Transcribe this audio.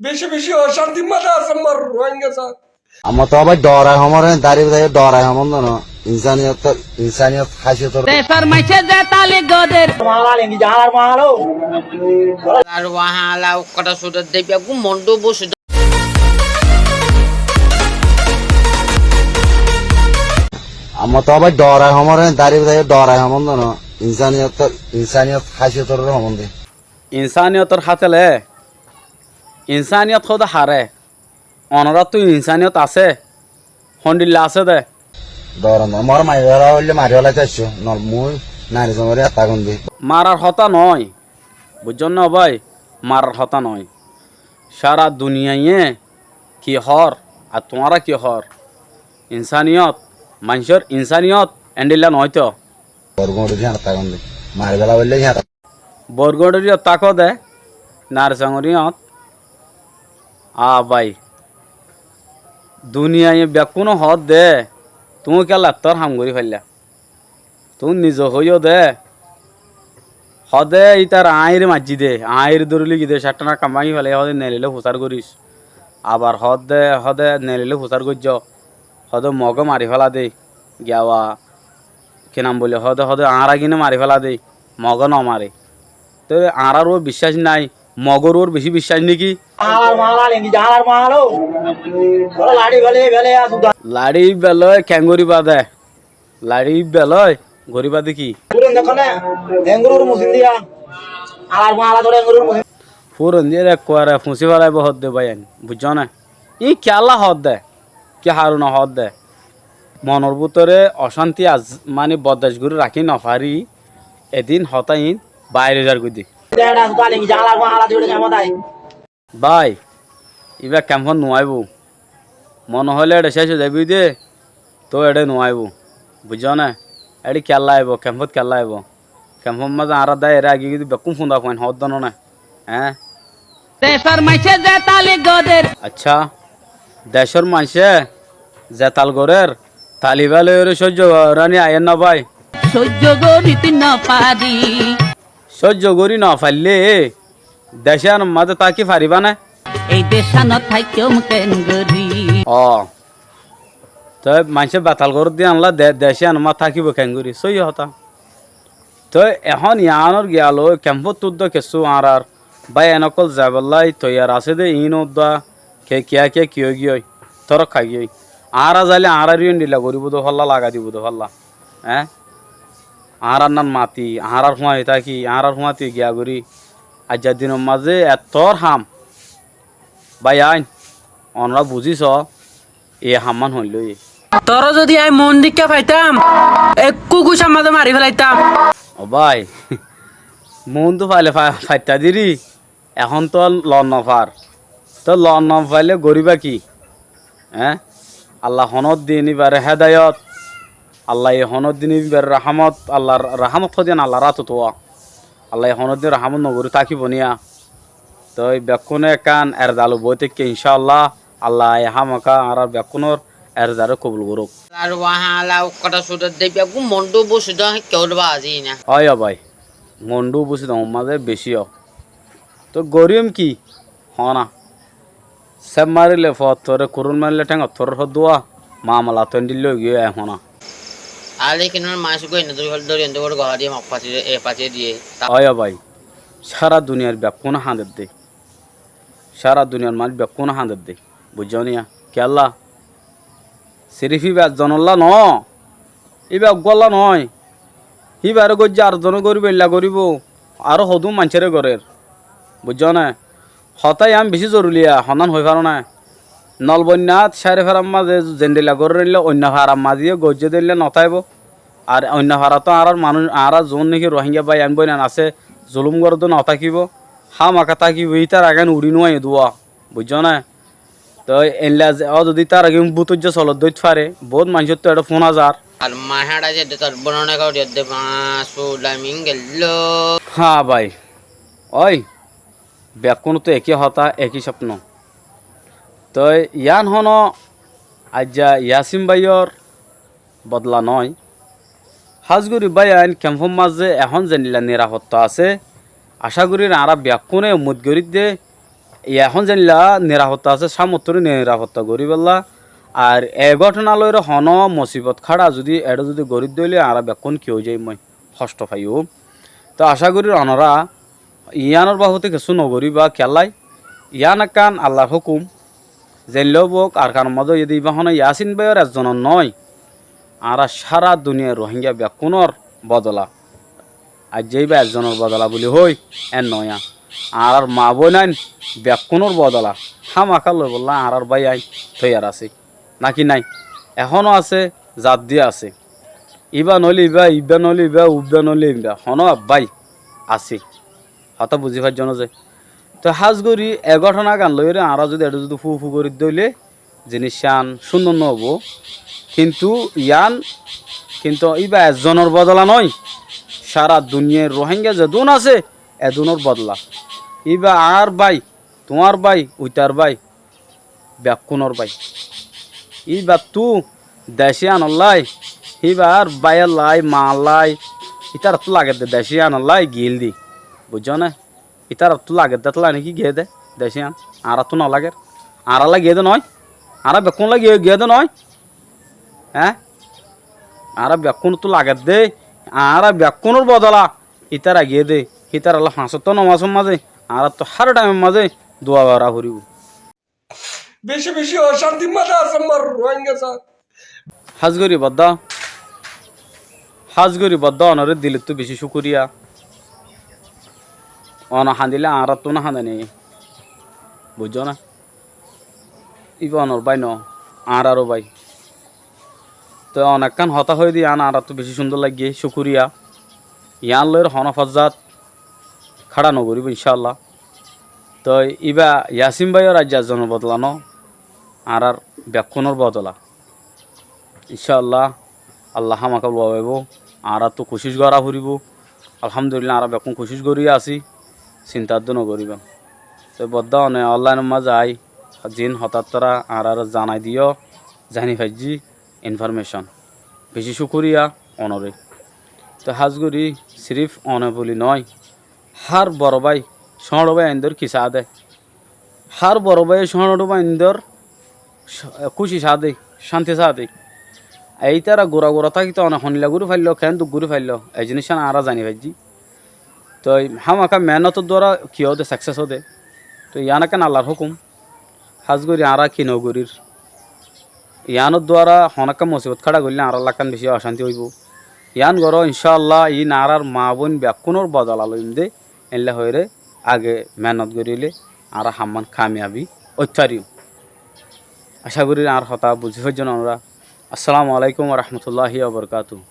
বেশি বেশি অশান্তি মাথা আছে আমার রোহিঙ্গা স্যার। আমার তো আবার ডরাই হমরে দাঁড়িয়ে দাঁড়িয়ে ডরাই হমন না ইনসানিয়ত ইনসানিয়ত হাসিয়ত দেশর মাইছে যে তালি গদের আর ওয়াহালা কটা সুদ দেবে গু মন্ডু বসে আমার তো আবার ডরাই হমরে দাঁড়িয়ে দাঁড়িয়ে ডরাই হমন না ইনসানিয়ত হাসিয়তর হমন দে ইনসানিয়তর হাতেলে ইনসানিয়ত খোদা হারে অনরা তো ইনসানিয়ত আছে হন্ডিল্লা আছে দে ডরা না আমার মাইরা হইলে মারি হলাই চাইছো নল মুই নারী জমরে আতা গন্দি মারার হতা নয় বুঝছেন না ভাই মারার হতা নয় সারা দুনিয়ায় কি হর আর তোমারা কি হর ইনসানিয়ত মানুষের ইনসানিয়ত এন্ডিল্লা নয় তো বরগুড়ি ঝাড় আতা গন্দি মারি গলা হইলে ঝাড় বরগড়িয়ত তাকো দে নারসাঙরিয়ত ভাই দুনিয়ায় বেকুনো হদ দে তুমি কেলা তোর হাম করি ফেললা তুমি নিজ হইও দে হদে ইতার আইর মাজি দে আইর দৌড়লি গিয়ে সাতটা কামাই ফেলে হদে নেলিলে হুসার করিস আবার হদে নেলিলে হুসার করছ হদে মগ মারি ফেলা দে গিয়াওয়া কি নাম বলে হদে আঁরা কিনে মারি ফেলা দে মগ ন মারে তো আঁরার ওর বিশ্বাস নাই মগর ওর বেশি বিশ্বাস নাকি লাড়ি বেলয় ক্যাঙ্গরি বাদে লাড়ি বেলয় গরিবা দেখি ফুরন দিয়ে কোয়ারে ফুসি ফেলাইব হদ দে ভাই বুঝছ না ই কেলা হদ দে কে হারু না হদ দে মনের ভিতরে অশান্তি আজ মানে বদাস করে রাখি নফারি এদিন হতাইন বাইরে যার গুদি ভাই এবার ক্যাম্পন নোয়াইব মনে হলে এটা শেষ হয়ে যাবি দে তো এটা নোয়াইব বুঝছ না এটি খেলা আইব ক্যাম্পত খেলা আইব ক্যাম্পর মাঝে আর দেয় এরা আগে কিন্তু বেকুম ফুন্দা পয়েন্ট হদ দানো না হ্যাঁ দেশর মাইছে যে তালি গদের আচ্ছা দেশের মানুষে জেতাল গরের তালিবালে সহ্য রানি আয়েন না ভাই সহ্য করিতে না পারি সহ্য করি না পারলে দেশের মাঝে তাকি পারিবা না এই দেশান থাইকেও কেন গরি ও তো মানুষে বাতাল করে দিয়ে আনলা দেশে আনমা থাকিব কেন করি সই হতা তো এখন ইয়ানোর গিয়াল ক্যাম্পত তুদ্দ কেসু আর ভাই এনকল যাবলাই তৈয়ার আছে দে ইন উদ্দা কে কিয়া কে কিয় গিয়ে তোর খাই গিয়ে আর যাইলে আর দিলা করিব তো হল্লা লাগা দিব তো হল্লা হ্যাঁ আর নান মাতি আর হুঁয়া থাকি আর হুঁয়াতি গিয়া করি আজার দিনের মাঝে এতর হাম ভাই আইন অনরা বুঝিস এ হামান হইল তোর যদি আমি মন দিকে পাইতাম একটু গুছার মাঝে মারি ফেলাইতাম ও ভাই মন তো পাইলে ফাইতা দিরি এখন তো লন নফার তো লন ন পাইলে গরিবা কি হ্যাঁ আল্লাহ হনত দিন এবারে হেদায়ত আল্লাহ এই হনত দিন এবার রাহামত আল্লাহর রাহামত দিন আল্লাহ রাত তো আল্লাহ হনত দিন রাহামত নগরী থাকিব নিয়া তো এই বেকুনে কান এর দালু বই থেকে ইনশাআল্লাহ আল্লাহ হামাকা আর বেকুনোর এর দ্বারা কবুল করুক আর ওয়াহালা কটা সুদ দেবে গু মন্ডু বসে দে কেউ বাজি না হয় ভাই মন্ডু বুঝি তোমার মাঝে বেশিও তো গরিম কি হনা সব মারিলে ফরে করুন মারিলে ঠেঙ্গ থর হদুয়া মামলা তো দিল গিয়ে হনা আলে কিনার মাছ গই না দুই হল ধরে এন্ড করে গহা দিয়ে মাপ পাচি এ পাচি দিয়ে হয় ভাই সারা দুনিয়ার ব্যাকুন হাঁদের দে সারা দুনিয়ার মানুষ ব্যাকুন হাঁদের দে বুঝছো নিয়া কেল্লা সিরিফি ব্যাস জনল্লা ন এই ব্যাগ গল্লা নয় হিবারে গজ্জে আর জন করিব এল্লা করিব আরো হদু মানুষের ঘরের বুঝছো না হতাই আমি বেশি জরুরিয়া সন্ধান হয়ে পারো না নলবন্যাত সারে ফেরার মাঝে জেন্ডিলা করে নিলে অন্য ভাড়া মাঝিয়ে গজ্জে দিলে নথাইব আর অন্য ভাড়া তো আর মানুষ আর যোন নাকি রোহিঙ্গা বাই আনবই না আছে জুলুম করে তো নথাকিব হা মাকা থাকিব ইতার আগে উড়ি নোয়াই দোয়া বুঝছো না তো এনলা যদি তার আগে বুতুর যে চলত দৈত পারে বহুত মানুষের তো এটা 5000 আর মাহাড়া যে তোর বর্ণনা করে দে মাসু লামিং গেল হ্যাঁ ভাই ওই বেকুন তো একই হতা একই স্বপ্ন তো ইয়ান হন আজ্জা ইয়াসিম ভাইয়র বদলা নয় হাজগুড়ি ভাই আইন ক্যাম্পর মাঝে এখন জানিলা নিরাপত্তা আছে আশা করি আর বেকুনে মুদগরিত দে এখন জানিলা নিরাপত্তা আছে সামর্থ্য নিরাপত্তা গরিব আল্লাহ আর এ ঘটনালয়ের হন মুসিবত খাড়া যদি এটা যদি গরিব দইলে আর বেকন কেউ যাই মই কষ্ট পাইও তো আশা করি অনরা ইয়ানোর বাহুতে কিছু নগরী বা খেলাই ইয়ান একান আল্লাহর হুকুম জেনলেও বোক আর কার মধ্যে যদি বাহন ইয়াসিন ভাইয়ের একজনের নয় আর সারা দুনিয়ার রোহিঙ্গা বেকুনর বদলা আর যেই বা একজনের বদলা বলি হই এর নয়া আর মা বোন আইন বেকুনর বদলা হামাকা লই বললাম আর ভাই আইন তৈয়ার আছে নাকি নাই এখনও আছে জাত দিয়ে আছে ইবা নলি ইবা ইবা নলি ইবা উবা নলি ইবা হন ভাই আছে হতা বুঝি পার জন্য যে তো হাজগরি এঘটনা গান লইরে আর যদি এটা যদি ফু ফু করে দইলে জিনিস শান সুন্দর নহব কিন্তু ইয়ান কিন্তু ইবা একজনের বদলা নয় সারা দুনিয়ার রোহিঙ্গা যে দুন আছে এদুনের বদলা ইবা আর ভাই তোমার ভাই উইতার ভাই ব্যাকুনর ভাই ইবা তু দেশে আনলাই ইবার বাইয়ের লাই মা লাই ইতার তো লাগে দে দেশে আনলাই গিল দি বুঝছো না ইতার তো লাগে দে তোলা নাকি গিয়ে দে দেশে আন আর তো না লাগে আর গিয়ে দে নয় আর বেকুন লাগে গিয়ে দে নয় হ্যাঁ আর বেকুন তো লাগে দে আর বেকুনের বদলা ইতার গিয়ে দে ইতার আল্লাহ হাসত নমাসের মাঝে আর তো হার টাইমের মাঝে দোয়া বারা করিব বেশি বেশি অশান্তির মাঝে আছে আমার রোহিঙ্গা স্যার হাজগরি বদ্ধ অনরে দিলে তো বেশি শুকুরিয়া অন হাঁদিলে আর তো না হাঁদে নেই বুঝছো না ইব অনর বাই ন আরও বাই তো অনেকক্ষণ হতা হয়ে দিয়ে আর তো বেশি সুন্দর লাগিয়ে শুকুরিয়া ইয়ান লয়ের হনফজাত খাড়া নগরিব ইনশাল্লাহ তো ইবা ইয়াসিম ভাইয়ের রাজ্যের বদলানো আর ব্যাকুনের বদলা ইনশাআল্লাহ আল্লাহ আমাকে বাবাইব আর তো কোশিশ করা ফুরিব আলহামদুলিল্লাহ আর বেকুন কোশিশ করিয়া আছি চিন্তার তো নকরিবা তো বদ্ধ অনে অনলাইনের মাঝে আই জিন হঠাৎ তারা আর জানাই দিও জানি ভাইজি ইনফরমেশন বেশি শুকুরিয়া অনরে তো হাজগুড়ি সিরিফ অনে বলি নয় হার বড় ভাই সড় ভাই আইন্দর কি সাদে হার বড় ভাই সড় ভাই আইন্দর খুশি সাদে শান্তি সাদে এই তারা গোড়া গোড়া থাকি তো অনেক হনিলা গুরু ফাইল খেন দুঃখ গুরু ফাইল এই জিনিস আর জানি ভাইজি তো হামাকা মেহনতর দ্বারা কি হতে সাকসেস হতে তো ইয়ানাকেন আল্লাহর হুকুম হাজগরি আরা কি নগরীর ইয়ানোর দ্বারা হনাকা মুসিবত খাড়া করলে আর আল্লাহকান বেশি অশান্তি হইব ইয়ান গর ইনশাআল্লাহ ই নারার মা বোন ব্যাকুনোর বদলা লইম দে এনলে হয়ে আগে মেহনত করিলে আর হাম্মান কামিয়াবি অত্যারিও আশা করি আর হতা বুঝি হইজন আমরা আসসালামু আলাইকুম রহমতুল্লাহি ওয়া বারাকাতুহু